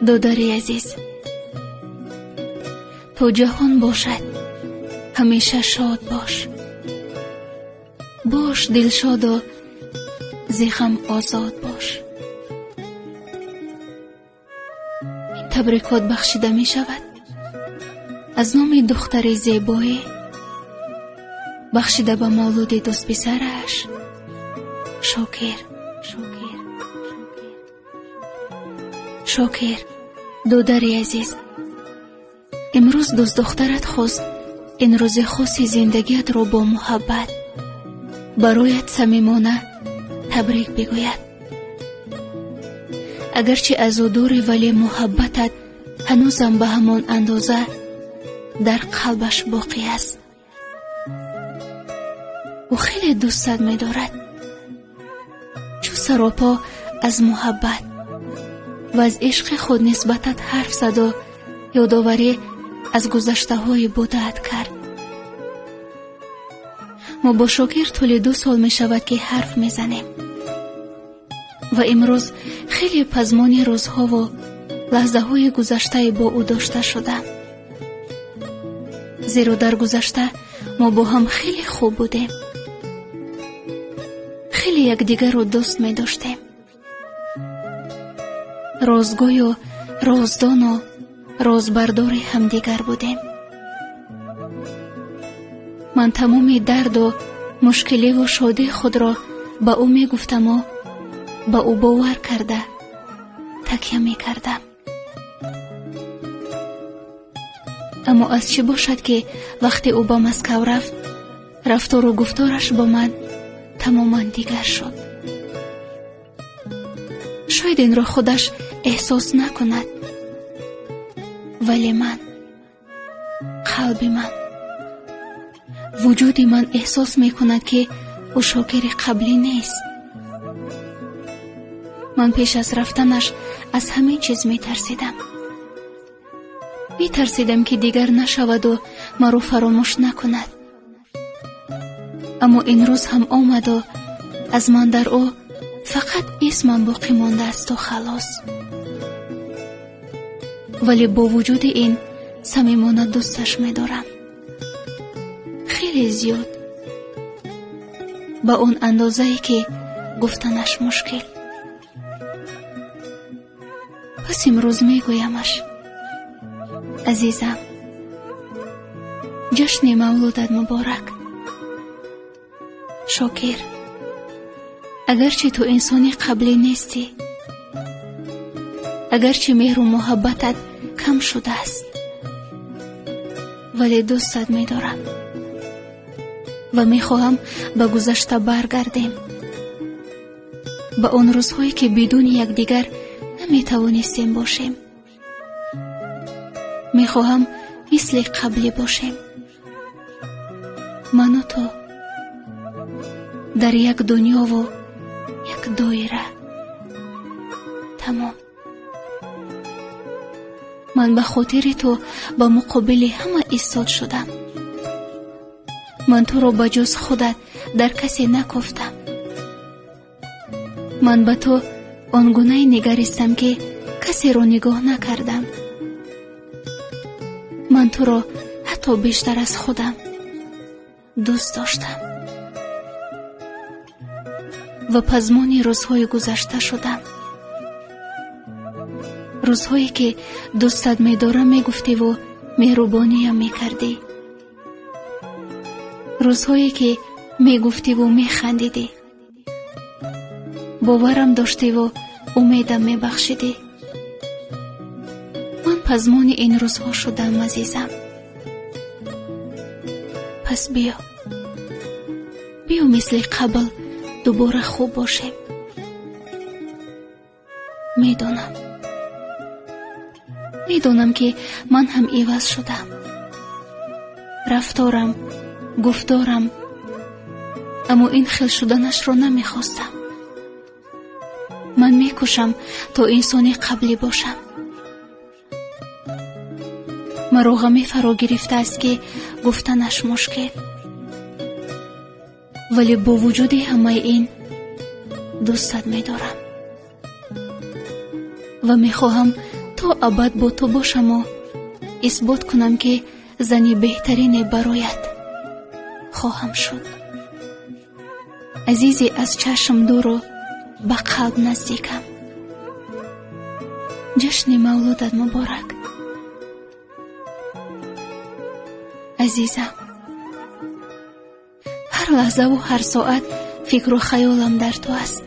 دوداری عزیز، تو جهان باشد همیشه شاد باش. باش دلشاد و ز غم آزاد باش. این تبریکات بخشیده می شود از نام دختر زیبایی بخشیده به مولود دوست پسرش شاکر. شاکر دوداری عزیز، امروز دوست دخترت خواست این روز خاص زندگیت رو با محبت برایت صمیمانه تبریک بگوید. اگرچه از او دوری ولی محبتت هنوزم به همان اندازه در قلبش باقی است. او خیلی دوستت می دارد. چو سراپا از محبت و از عشق خود نسبتت حرف زد و یادآوری از گذشته های بودت کرد. ما با شاکر طول 2 سال می شود که حرف می زنیم و امروز خیلی پزمانی روزها و لحظه های گذشته با او داشته شدم، زیرا در گذشته ما با هم خیلی خوب بودیم. خیلی یکدیگر رو دوست می داشتیم. رازگوی و رازدان و رازبردار همدیگر بودیم. من تمام درد و مشکلی و شادی خود را به او می گفتم و به او باور کرده تکیه می کردم. اما از چی باشد که وقتی او به مسکو رفت، رفتار و گفتارش با من تماما دیگر شد. شاید این را خودش احساس نکند، ولی من، قلب من، وجود من احساس می کند که او شاکر قبلی نیست. من پیش از رفتنش از همه چیز می ترسیدم. می ترسیدم که دیگر نشود و مرا فراموش نکند. اما این روز هم آمد و از من در او فقط اسمم باقی مانده است و خلاص. ولی با وجود این صمیمانه دوستش می دارم. خیلی زیاد، با اون اندازه‌ای که گفتنش مشکل. پس امروز می گویمش عزیزم، جشن مولودت مبارک. شاکر، اگرچه تو انسانی قبلی نیستی، اگرچه مهر و محبتت کم شده است، ولی دوستت می دارم و می خواهم به گذشته برگردیم، به اون روزهایی که بدون یکدیگر نمی توانستیم باشیم. می خواهم مثل قبلی باشیم، من و تو در یک دنیا و یک دایره. تمام. من به خاطر تو با مقابل همه ایستاد شدم. من تو رو به جز خودت در کسی نگفتم. من به تو آنگونه نگریستم که کسی رو نگاه نکردم. من تو رو حتی بیشتر از خودم دوست داشتم و پزمان روزهای گذشته شدم. روزهایی که دوستت می دارم می گفتی و مهربانیم می کردی. روزهایی که می گفتی و می خندیدی. باورم داشتی و امیدم می بخشیدی. من پزمان این روزها شدم عزیزم. پس بیا مثل قبل دوباره خوب باشیم. میدونم که من هم عوض شدم. رفتارم، گفتارم، اما این خل شدنش رو نمیخواستم. من میکوشم تا انسانی قبلی باشم. مرا غمی فرا گرفته است که گفتنش مشکل، ولی با وجود همه این دوستت می‌دارم و می‌خواهم تا ابد با تو باشم و اثبات کنم که زنی بهترین برایت خواهم شد. عزیزی از چشم دور و به قلب نزدیکم. جشن مولودت مبارک. عزیزم، هر لحظه و هر ساعت فکر و خیالم در تو است.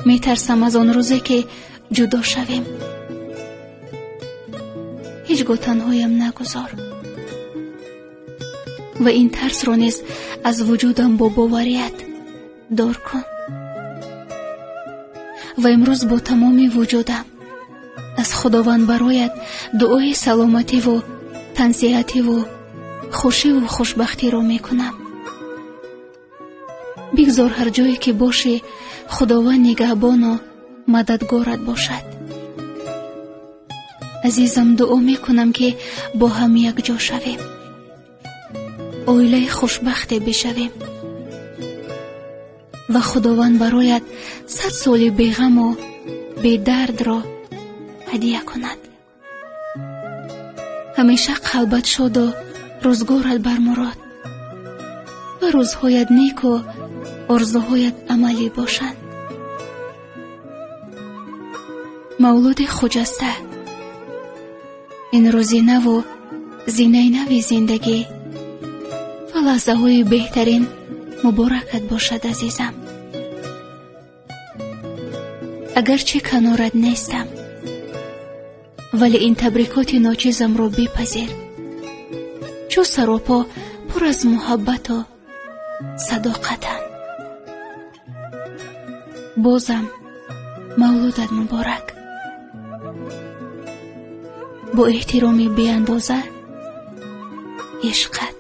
می ترسم از آن روزی که جدا شویم. هیچگاه تنهایم نگذار و این ترس را نیز از وجودم با باوریت دور کن. و امروز با تمام وجودم از خداوند برایت دعای سلامتی و تنصیحتی و خوشی و خوشبختی را می کنم. بگذار هر جایی که باشی خداوند نگهبان و مددگارت باشد. عزیزم، دعا می کنم که با هم یک جا شویم، عائله خوشبخت بشویم و خداوند برایت 100 سال بی غم و بی درد را هدیه کند. همیشه قلبت شاد و روزگارت برمراد و روزهایت نیک و آرزوهایت عملی باشند. مولود خجسته، این روزی نو و زینه نوی زندگی و لحظه های بهترین مبارکت باشد. عزیزم، اگرچه کنارت نیستم ولی این تبریکات ناچیزم رو بپذیر، چو سراپا پر از محبت و صداقتن. بازم مولودت مبارک. با احترامی بی اندازه، عشقت.